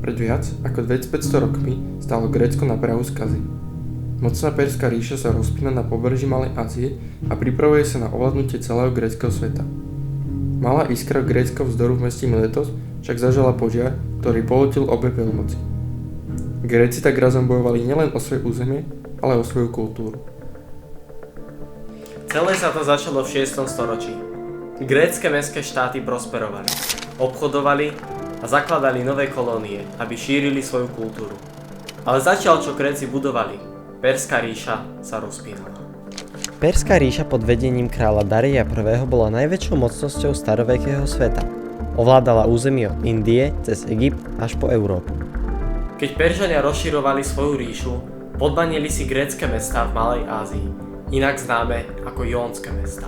Pred viac ako 2500 rokmi stálo Grécko na prahu skazy. Mocná Perská ríša sa rozpína na pobreží Malej Ázie a pripravuje sa na ovládnutie celého gréckeho sveta. Malá iskra gréckeho vzdoru v meste Miletos však zažala požiar, ktorý polotil obe veľmoci. Gréci tak razom bojovali nielen o svoje územie, ale o svoju kultúru. Celé sa to začalo v 6. storočí. Grécke mestské štáty prosperovali, obchodovali a zakladali nové kolónie, aby šírili svoju kultúru. Ale zatiaľ, čo Gréci budovali, Perská ríša sa rozpínala. Perská ríša pod vedením kráľa Dareia I. bola najväčšou mocnosťou starovekého sveta. Ovládala územie od Indie cez Egypt až po Európu. Keď Peržania rozširovali svoju ríšu, podmanili si grécke mestá v Malej Ázii, inak známe ako Jónske mestá.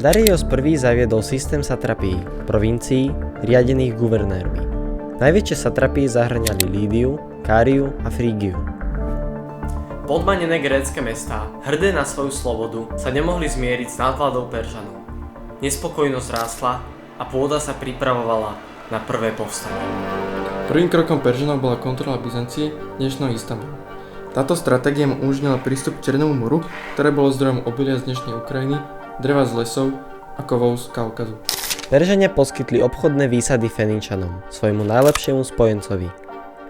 Dareios I zaviedol systém satrapií, provincií, riadených guvernérmi. Najväčšie satrapie zahŕňali Lídiu, Káriu a Frígiu. Podmanené grécke mestá, hrdé na svoju slobodu, sa nemohli zmieriť s nadvládou Peržanov. Nespokojnosť rástla a pôda sa pripravovala na prvé povstanie. Prvým krokom Peržanov bola kontrola Byzancie, dnešného Istanbulu. Táto stratégia mu umožnila prístup k Černému moru, ktoré bolo zdrojom obilia z dnešnej Ukrajiny, dreva z lesov a kovov z Kaukazu. Peržania poskytli obchodné výsady Feničanom, svojmu najlepšiemu spojencovi.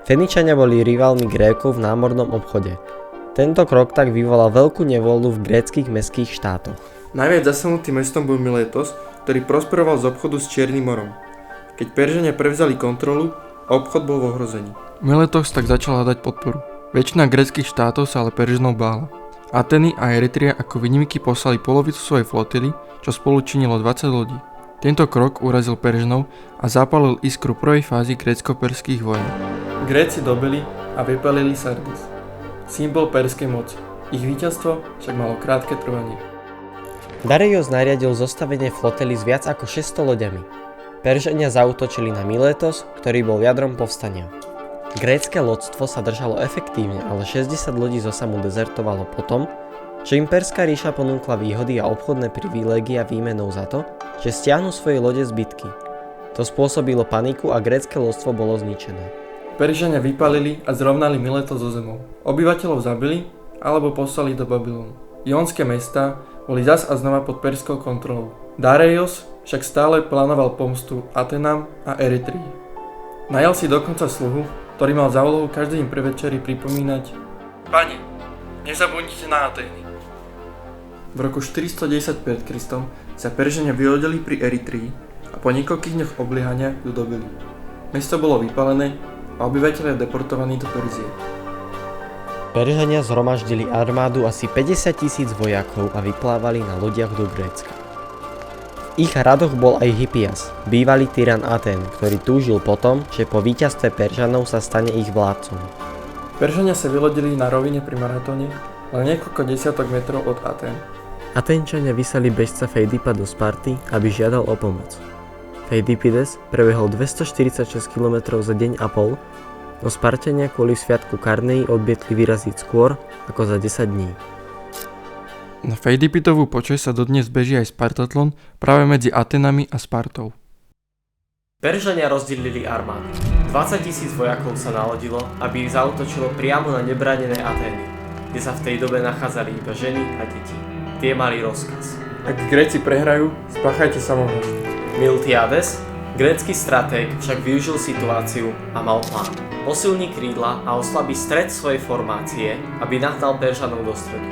Feničania boli rivalmi Grékov v námornom obchode. Tento krok tak vyvolal veľkú nevôľu v gréckych mestských štátoch. Najviac zasunutým mestom bol Miletos, ktorý prosperoval z obchodu s Čiernym morom. Keď Peržania prevzali kontrolu, obchod bol v ohrození. Miletos tak začal hľadať podporu. Väčšina gréckych štátov sa ale Peržanov bála. Ateny a Eritrea ako výnimky poslali polovicu svojej flotily, čo spolu činilo 20 lodí. Tento krok urazil Peržanov a zapálil iskru prvej fázy grécko-perských vojen. Gréci dobili a vypálili Sardis, symbol perskej moci. Ich víťazstvo však malo krátke trvanie. Dareios nariadil zostavenie flotily s viac ako 600 loďami. Peržania zaútočili na Miletos, ktorý bol jadrom povstania. Grécke lodstvo sa držalo efektívne, ale 60 lodí zo Samu dezertovalo potom, čo im Perská ríša ponúkla výhody a obchodné privilégia výmenou za to, že stiahnu svoje lode z bitky. To spôsobilo paniku a grécke lodstvo bolo zničené. Peržania vypálili a zrovnali Miletos so zemou. Obyvateľov zabili alebo poslali do Babylonu. Jónske mestá boli zas a znova pod perskou kontrolou. Dareios však stále plánoval pomstu Atenám a Eritrii. Najal si dokonca sluhu, ktorý mal za úlohu každý deň pri večeri pripomínať: Pane, nezabudnite na Atény. V roku 410 pred Kristom sa Peržania vylodili pri Eritrii a po niekoľkých dňoch obliehania ju dobili. Mesto bolo vypálené a obyvateľia deportovaní do Perzie. Peržania zhromaždili armádu asi 50 000 vojakov a vyplávali na lodiach do Grécka. V ich radoch bol aj Hippias, bývalý tyran Atén, ktorý túžil potom, že po víťazstve Peržanov sa stane ich vládcom. Peržania sa vylodili na rovine pri Maratóne, len niekoľko desiatok metrov od Atén. Aténčania vyslali bežca Fejdipa do Sparty, aby žiadal o pomoc. Fejdipides prebehol 246 km za deň a pol, no Spartania kvôli sviatku Karnei odmietli vyraziť skôr ako za 10 dní. Na Fejdipitovú počesť sa dodnes beží aj Spartatlon práve medzi Atenami a Spartou. Peržania rozdelili armády. 20 000 vojakov sa nalodilo, aby ich zaútočilo priamo na nebránené Atény, kde sa v tej dobe nachádzali iba ženy a deti. Tie mali rozkaz: Ak Gréci prehrajú, spáchajte samovraždu. Miltiades, grécky stratég, však využil situáciu a mal plán. Posilní krídla a oslabí stred svojej formácie, aby nahnal Peržanov do stredu.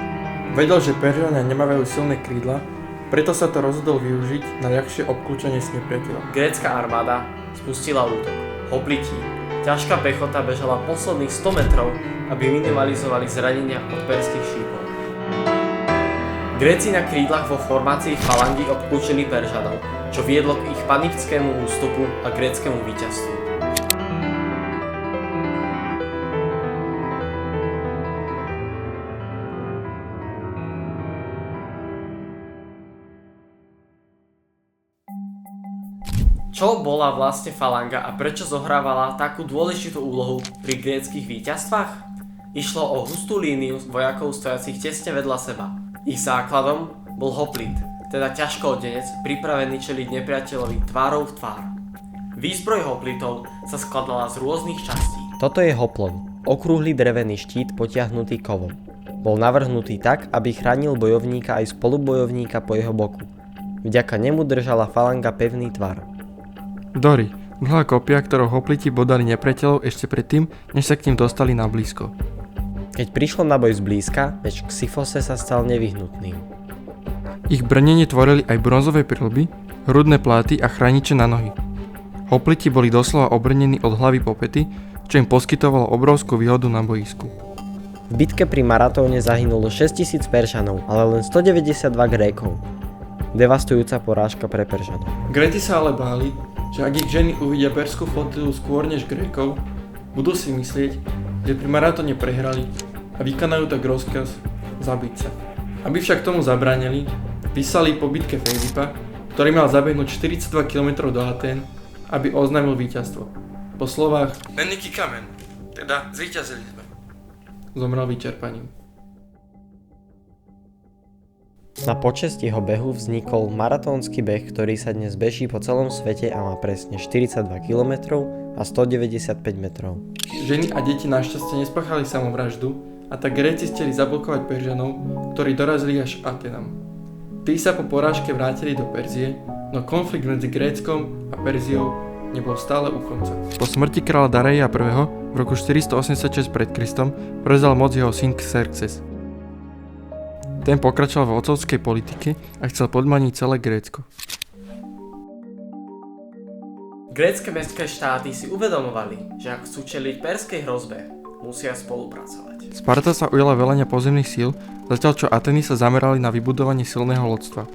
Vedel, že Peržania nemávajú silné krídla, preto sa to rozhodol využiť na ľahšie obklúčenie s nepriateľom. Grécka armáda spustila útok. Hoplití. Ťažká pechota bežala posledných 100 metrov, aby minimalizovali zranenia od perských šípov. Gréci na krídlach vo formácii falangy obklúčili Peržanov, čo viedlo k ich panickému ústupu a gréckemu víťazstvu. Čo bola vlastne falanga a prečo zohrávala takú dôležitú úlohu pri gréckych víťazstvách? Išlo o hustú líniu vojakov stojacich tesne vedľa seba. Ich základom bol hoplít, teda ťažkoodenec pripravený čeliť nepriateľovi tvárou v tvár. Výzbroj hoplitov sa skladala z rôznych častí. Toto je hoplon, okrúhly drevený štít potiahnutý kovom. Bol navrhnutý tak, aby chránil bojovníka aj spolubojovníka po jeho boku. Vďaka nemu držala falanga pevný tvar. Dory, dlhá kopia, ktorou hopliti bodali nepriateľov ešte predtým, než sa k ním dostali na blízko. Keď prišlo na boj zblízka, meč Xyphose sa stal nevyhnutným. Ich brnenie tvorili aj bronzové prilby, hrudné pláty a chrániče na nohy. Hopliti boli doslova obrnení od hlavy po pety, čo im poskytovalo obrovskú výhodu na boisku. V bitke pri Maratóne zahynulo 6000 Peržanov, ale len 192 Grékov. Devastujúca porážka pre Peržanov. Gréci sa ale báli, že ak ich ženy uvidia perskú flotilu skôr než Grékov, budú si myslieť, že pri Maratóne prehrali a vykonajú tak rozkaz zabiť sa. Aby však tomu zabránili, vyslali po bitke Filipa, ktorý mal zabehnúť 42 km do Atén, aby oznámil víťazstvo. Po slovách "Nenniký kamen", teda zvíťazili sme, zomrel vyčerpaním. Na počesť jeho behu vznikol maratónsky beh, ktorý sa dnes beží po celom svete a má presne 42 km a 195 metrov. Ženy a deti našťastie nespáchali samovraždu a tak Gréci chceli zablokovať Peržanov, ktorí dorazili až Atenám. Tí sa po porážke vrátili do Perzie, no konflikt medzi Gréckom a Perziou nebol stále u konca. Po smrti kráľa Dareia I. v roku 486 pred Kristom prevzal moc jeho syn Xerxes. Ten pokračoval v otcovskej politike a chcel podmaniť celé Grécko. Grécke mestské štáty si uvedomovali, že ak chcú čeliť perskej hrozbe, musia spolupracovať. Sparta sa ujala velenia pozemných síl, zatiaľ čo Ateny sa zamerali na vybudovanie silného lodstva.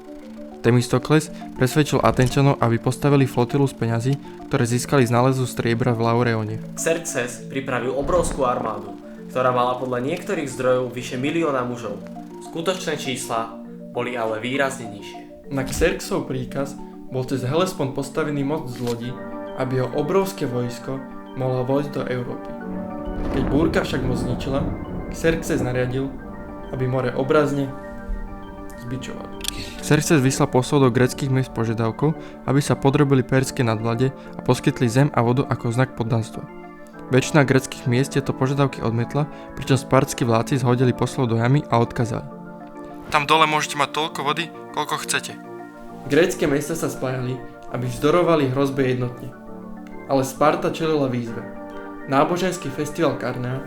Temistokles presvedčil Atenčanov, aby postavili flotilu z peňazí, ktoré získali z nálezu striebra v Laureone. Xerxes pripravil obrovskú armádu, ktorá mala podľa niektorých zdrojov vyše 1 000 000 mužov. Skutočné čísla boli ale výrazne nižšie. Na Xerxesov príkaz bol cez Hellespont postavený most z lodi, aby jeho obrovské vojsko mohlo vojsť do Európy. Keď búrka však moc zničila, Xerxes nariadil, aby more obrazne zbičoval. Xerxes vyslal posol do gréckych miest požiadavkou, aby sa podrobili perskej nadvlade a poskytli zem a vodu ako znak poddanstva. Väčšina gréckych miest tieto požiadavky odmietla, pričom spartskí vládci zhodili poslov do jamy a odkázali: "Tam dole môžete mať toľko vody, koľko chcete." Grécke mesta sa spájali, aby vzdorovali hrozbe jednotne. Ale Sparta čelila výzve. Náboženský festival Karnea,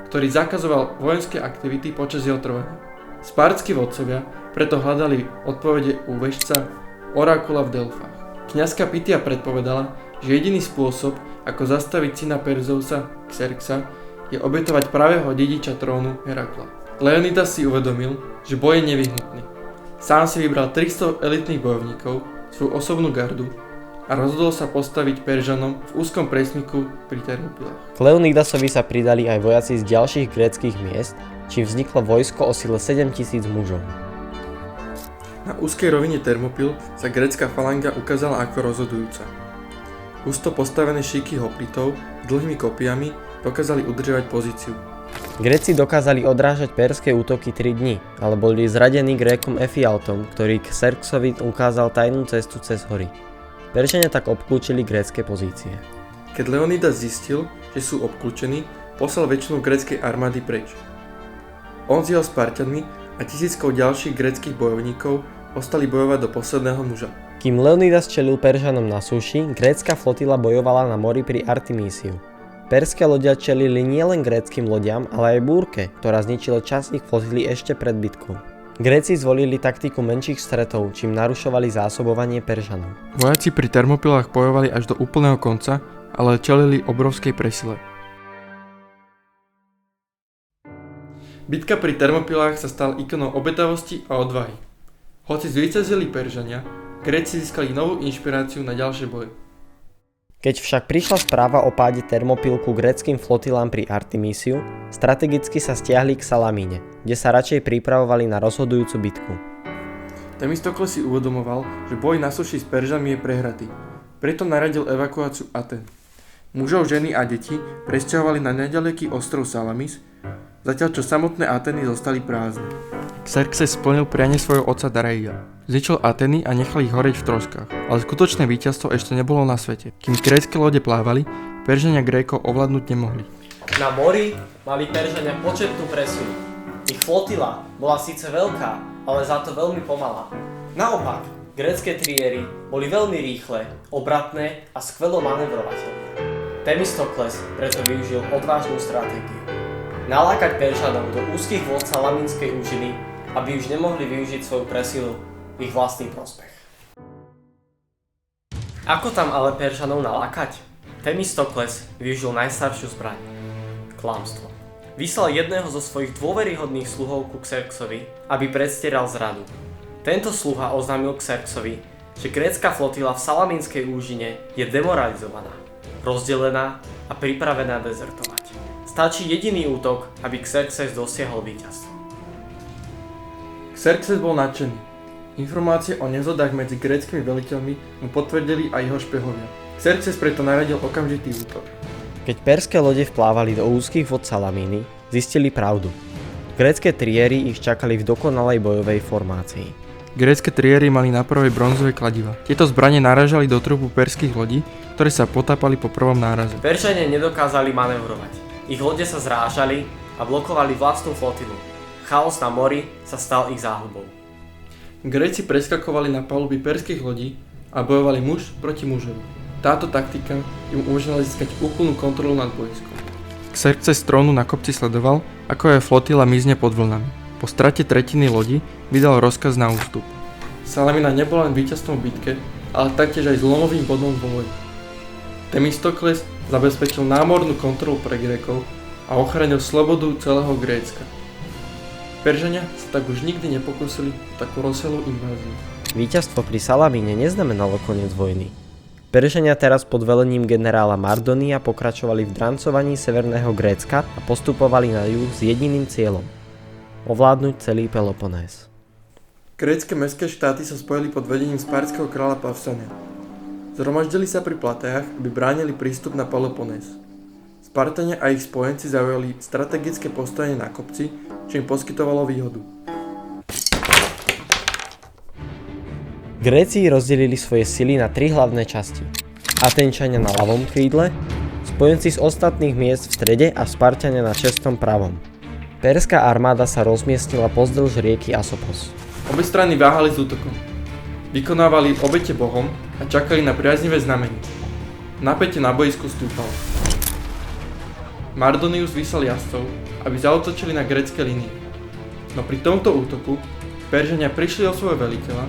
ktorý zakazoval vojenské aktivity počas jeho trvania. Spartskí vodcovia preto hľadali odpovede u vešca Orakula v Delfách. Kňazka Pythia predpovedala, že jediný spôsob, ako zastaviť syna Perzeusa Xerxa, je obetovať pravého dediča trónu Herakla. Leonidas si uvedomil, že boj je nevyhnutný. Sám si vybral 300 elitných bojovníkov, svoju osobnú gardu a rozhodol sa postaviť Peržanom v úzkom priesmyku pri Termopilách. K Leonidasovi sa pridali aj vojaci z ďalších gréckych miest, čím vzniklo vojsko o sile 7000 mužov. Na úzkej rovine Termopil sa grécka falanga ukázala ako rozhodujúca. Husto postavené šíky hoplitov s dlhými kopiami dokázali udržovať pozíciu. Gréci dokázali odrážať perské útoky 3 dni, ale boli zradení Grékom Efialtom, ktorý k Xerxovi ukázal tajnú cestu cez hory. Peržania tak obklúčili grécke pozície. Keď Leonidas zistil, že sú obklúčení, poslal väčšinu gréckej armády preč. On s jeho Spartanmi a tisíckou ďalších gréckych bojovníkov ostali bojovať do posledného muža. Kým Leonidas čelil Peržanom na súši, grécka flotila bojovala na mori pri Artemísiu. Perské lodia čelili nielen gréckym lodiam, ale aj búrke, ktorá zničila časť ich flotily ešte pred bitkou. Gréci zvolili taktiku menších stretov, čím narušovali zásobovanie Peržanov. Vojaci pri Termopilách bojovali až do úplného konca, ale čelili obrovskej presile. Bitka pri Termopilách sa stala ikonou obetavosti a odvahy. Hoci zvíťazili Peržania, Gréci získali novú inšpiráciu na ďalšie boje. Keď však prišla správa o páde Termopil ku gréckym flotilám pri Artemísiu, strategicky sa stiahli k Salamíne, kde sa radšej pripravovali na rozhodujúcu bitku. Temistokles si uvedomoval, že boj na suši s Peržanmi je prehratý, preto naradil evakuáciu Aten. Mužov, ženy a deti presťahovali na neďaleký ostrov Salamis, zatiaľ čo samotné Ateny zostali prázdne. Xerxes splnil prianie svojho otca Dareia. Zničil Ateny a nechal ich horeť v troskách, ale skutočné víťazstvo ešte nebolo na svete. Kým grécke lode plávali, Peržania Grékov ovládnuť nemohli. Na mori mali Peržania početnú presilu. Ich flotila bola síce veľká, ale za to veľmi pomalá. Naopak, grécke triéry boli veľmi rýchle, obratné a skvelo manevrovateľné. Themistokles preto využil odvážnu stratégiu. Nalákať Peržanov do úzkých vôd Salamínskej úžiny, aby už nemohli využiť svoju presilu v ich vlastný prospech. Ako tam ale Peržanov nalákať? Themistokles využil najstaršiu zbraň – klamstvo. Vyslal jedného zo svojich dôveryhodných sluhov ku Xerxovi, aby predstieral zradu. Tento sluha oznámil Xerxovi, že grécka flotila v Salamínskej úžine je demoralizovaná, rozdelená a pripravená dezertovať. Stačí jediný útok, aby Xerxes dosiahol víťazstvo. Xerxes bol nadšený. Informácie o nezhodách medzi gréckymi veliteľmi mu potvrdili aj jeho špehovia. Xerxes preto naradil okamžitý útok. Keď perské lode vplávali do úzkých vod Salamíny, zistili pravdu. Grécke triéry ich čakali v dokonalej bojovej formácii. Grécke triéry mali na prvej bronzové kladiva. Tieto zbrane narážali do trupu perských lodí, ktoré sa potápali po prvom náraze. Peržania nedokázali manevrovať. Ich lode sa zrážali a blokovali vlastnú flotilu. Chaos na mori sa stal ich záhubou. Gréci preskakovali na paluby perských lodí a bojovali muž proti mužovi. Táto taktika im umožnila získať úplnú kontrolu nad bojskom. Xerxes z trónu na kopci sledoval, ako jeho flotila mizne pod vlnami. Po strate tretiny lodi vydal rozkaz na ústup. Salamína nebola len víťazstvom v bitke, ale taktiež aj zlomovým bodom v boji. Themistokles zabezpečil námornú kontrolu pre Grékov a ochránil slobodu celého Grécka. Peržania sa tak už nikdy nepokúsili o takú rozsiahlu inváziu. Víťazstvo pri Salamíne neznamenalo koniec vojny. Peržania teraz pod velením generála Mardonia pokračovali v drancovaní severného Grécka a postupovali na juh s jediným cieľom – ovládnuť celý Peloponés. Grécke mestské štáty sa spojili pod vedením spartského kráľa Pavsania. Zhromaždili sa pri platejach, aby bránili prístup na Peloponés. Spartania a ich spojenci zaujali strategické postavenie na kopci, čo im poskytovalo výhodu. Gréci rozdelili svoje sily na tri hlavné časti. Atenčania na ľavom krídle, spojenci z ostatných miest v strede a Spartania na čestom pravom. Perská armáda sa rozmiestnila pozdĺž rieky Asopos. Obe strany váhali s útokom. Vykonávali obete bohom a čakali na priaznivé znamenie. Napätie na bojisku stúpalo. Mardonius vyslal jazdcov, aby zaútočili na grécke línie. No pri tomto útoku Peržania prišli o svojho veliteľa,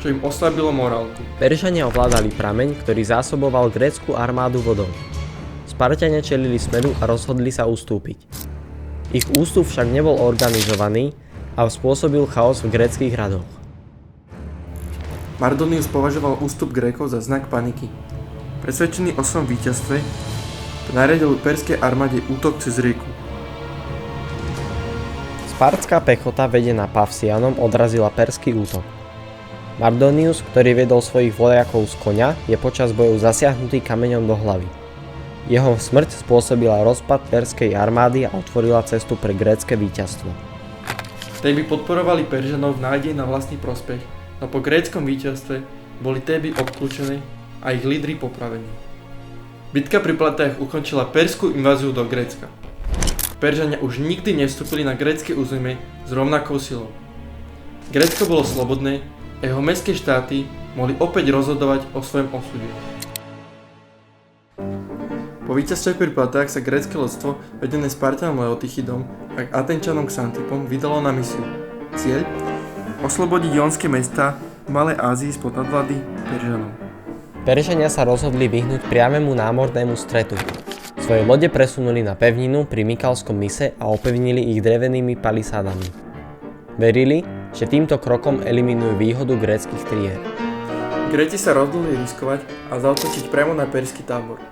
čo im oslabilo morálku. Peržania ovládali prameň, ktorý zásoboval grécku armádu vodou. Spartania čelili smeru a rozhodli sa ustúpiť. Ich ústup však nebol organizovaný a spôsobil chaos v gréckych radoch. Mardonius považoval ústup Grékov za znak paniky. Presvedčený o svojom víťazstve, nariadil perskej armáde útok cez rieku. Spartská pechota vedená Pavsianom odrazila perský útok. Mardonius, ktorý viedol svojich vojakov z koňa, je počas bojov zasiahnutý kameňom do hlavy. Jeho smrť spôsobila rozpad perskej armády a otvorila cestu pre grécke víťazstvo. Téby podporovali Peržanov v nádeji na vlastný prospech, no po gréckom víťazstve boli Téby obklúčené a ich lídri popravení. Bitka pri platejach ukončila perskú inváziu do Grécka. Peržania už nikdy nevstúpili na grécke územie s rovnakou silou. Grécko bolo slobodné, jeho mestské štáty mohli opäť rozhodovať o svojom osude. Po víťazstve pri platách sa grécke lodstvo, vedené Spartanom Leotychidom a Atenčanom Xantippom, vydalo na misiu. Cieľ? Oslobodiť jonské mestá v Malej Ázii spod nadvlády Peržanov. Peržania sa rozhodli vyhnúť priamému námornému stretu. Svoje lode presunuli na pevninu pri Mykalskom myse a opevnili ich drevenými palisádami. Verili, že týmto krokom eliminujú výhodu gréckych triér. Gréci sa rozhodli riskovať a zaútočiť priamo na perský tábor.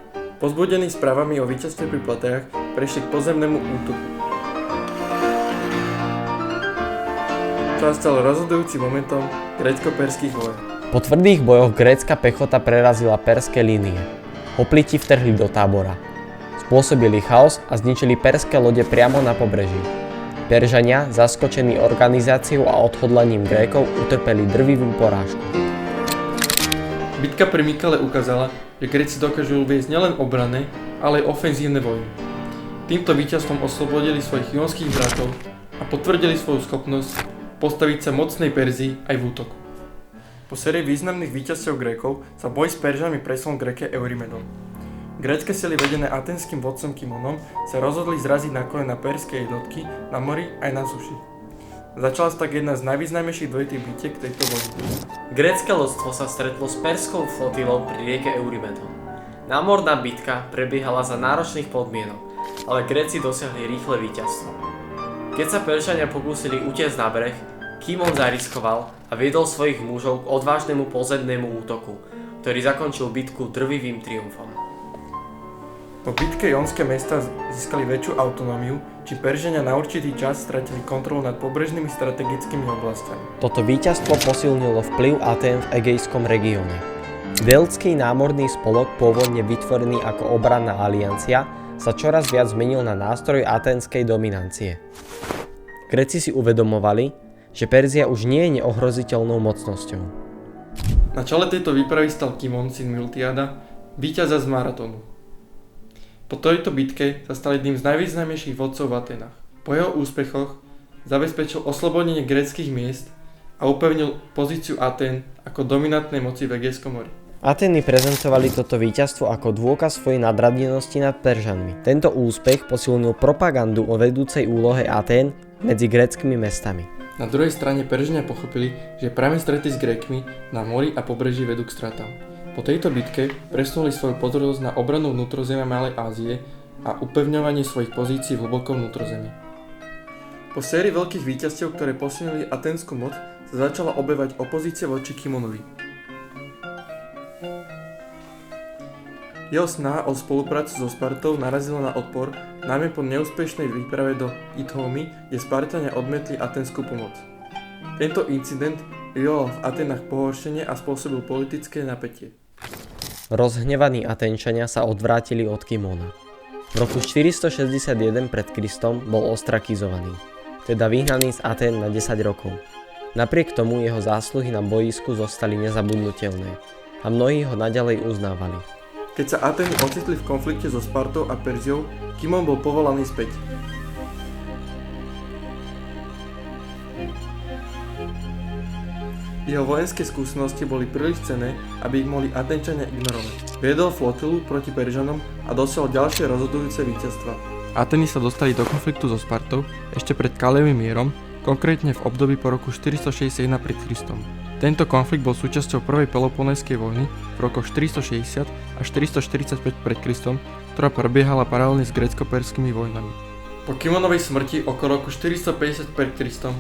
Pozbudení správami o víťazstve pri platejach, prešli k pozemnému útoku. Čo stal rozhodujúcim momentom grécko-perských vojen. Po tvrdých bojoch grécka pechota prerazila perské línie. Hopliti vtrhli do tábora. Spôsobili chaos a zničili perské lode priamo na pobreží. Peržania, zaskočení organizáciou a odhodlaním Grékov, utrpeli drvivú porážku. Bitka pri Mykale ukázala, že Gréci dokážu viesť nielen obranné, ale aj ofenzívne vojny. Týmto víťazstvom oslobodili svojich jonských bratov a potvrdili svoju schopnosť postaviť sa mocnej Perzii aj v útoku. Po sérii významných víťazstiev Grékov sa boj s Peržanmi presunul k reke Eurymedon. Grécke sily vedené aténskym vodcom Kimonom sa rozhodli zraziť na kolena perské jednotky na mori aj na suši. Začala sa tak jedna z najvýznamnejších dvojitých bitiek tejto vojny. Grécke lodstvo sa stretlo s perskou flotilou pri rieke Eurymedon. Námorná bitka prebiehala za náročných podmienok, ale Gréci dosiahli rýchle víťazstvo. Keď sa Peržania pokúsili utiecť na breh, Kimon zariskoval a viedol svojich mužov k odvážnemu pozemnému útoku, ktorý zakončil bitku drvivým triumfom. Po bitke jonské mestá získali väčšiu autonómiu, či Peržania na určitý čas stratili kontrolu nad pobrežnými strategickými oblastiami. Toto víťazstvo posilnilo vplyv Atén v Egejskom regióne. Deltský námorný spolok, pôvodne vytvorený ako obranná aliancia, sa čoraz viac zmenil na nástroj aténskej dominancie. Gréci si uvedomovali, že Perzia už nie je neohroziteľnou mocnosťou. Na čele tejto výpravy stal Kimon, syn Miltiada, víťaza z Maratonu. Po tejto bitke sa stal jedným z najvýznamnejších vodcov v Atenách. Po jeho úspechoch zabezpečil oslobodenie gréckych miest a upevnil pozíciu Atén ako dominantnej moci v Egejskom mori. Atény prezentovali toto víťazstvo ako dôkaz svojej nadradenosti nad Peržanmi. Tento úspech posilnil propagandu o vedúcej úlohe Atén medzi gréckymi mestami. Na druhej strane Peržania pochopili, že práve strety s Grékmi na mori a pobreží vedú k stratám. Po tejto bitke presunuli svoju pozornosť na obranu vnútrozemia Malej Ázie a upevňovanie svojich pozícií v hlbokom vnútrozemí. Po sérii veľkých víťazstiev, ktoré posilnili aténsku moc, sa začala objavovať opozícia voči Kimonovi. Jeho snaha o spoluprácu so Spartou narazila na odpor, najmä po neúspešnej výprave do Ithómy, kde Spartania odmietli aténsku pomoc. Tento incident vyvolal v Atenách pohoršenie a spôsobil politické napätie. Rozhnevaní Aténčania sa odvrátili od Kimona. V roku 461 pred Kristom bol ostrakizovaný, teda vyhnaný z Atén na 10 rokov. Napriek tomu jeho zásluhy na bojisku zostali nezabudnutelné a mnohí ho naďalej uznávali. Keď sa Atény ocitli v konflikte so Spartou a Perziou, Kimon bol povolaný späť. Jeho vojenské skúsenosti boli príliš cenné, aby ich mohli Aténčania ignorovať. Viedol flotilu proti Peržanom a dosiahol ďalšie rozhodujúce víťazstva. Atény sa dostali do konfliktu so Spartou ešte pred Kalejovým mierom, konkrétne v období po roku 461 pred Kristom. Tento konflikt bol súčasťou prvej Peloponéskej vojny v rokoch 460 až 445 pred Kristom, ktorá prebiehala paralelne s grécko-perskými vojnami. Po Kimonovej smrti okolo roku 450 pred Kristom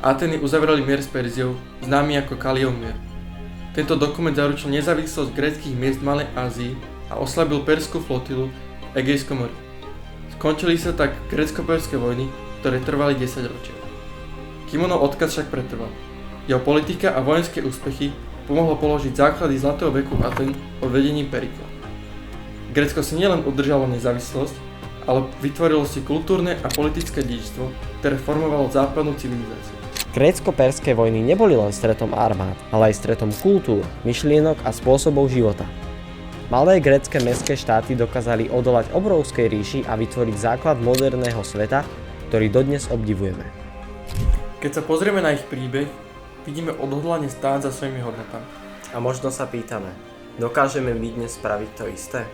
Atény uzavreli mier s Perziou, známy ako Kalejov mier. Tento dokument zaručil nezávislosť gréckych miest v Malej Ázii a oslabil perskú flotilu v Egejskom mori. Skončili sa tak grécko-perské vojny, ktoré trvali 10 ročia. Kimonov odkaz však pretrval. Jeho politika a vojenské úspechy pomohlo položiť základy zlatého veku Atén pod vedením Perikla. Grécko si nielen udržalo nezávislosť, ale vytvorilo si kultúrne a politické dedičstvo, ktoré formovalo západnú civilizáciu. Grécko-perské vojny neboli len stretom armád, ale aj stretom kultúr, myšlienok a spôsobov života. Malé grécke mestské štáty dokázali odolať obrovskej ríši a vytvoriť základ moderného sveta, ktorý dodnes obdivujeme. Keď sa pozrieme na ich príbeh, vidíme odhodlanie stáť za svojimi hodnotami. A možno sa pýtame, dokážeme my dnes spraviť to isté?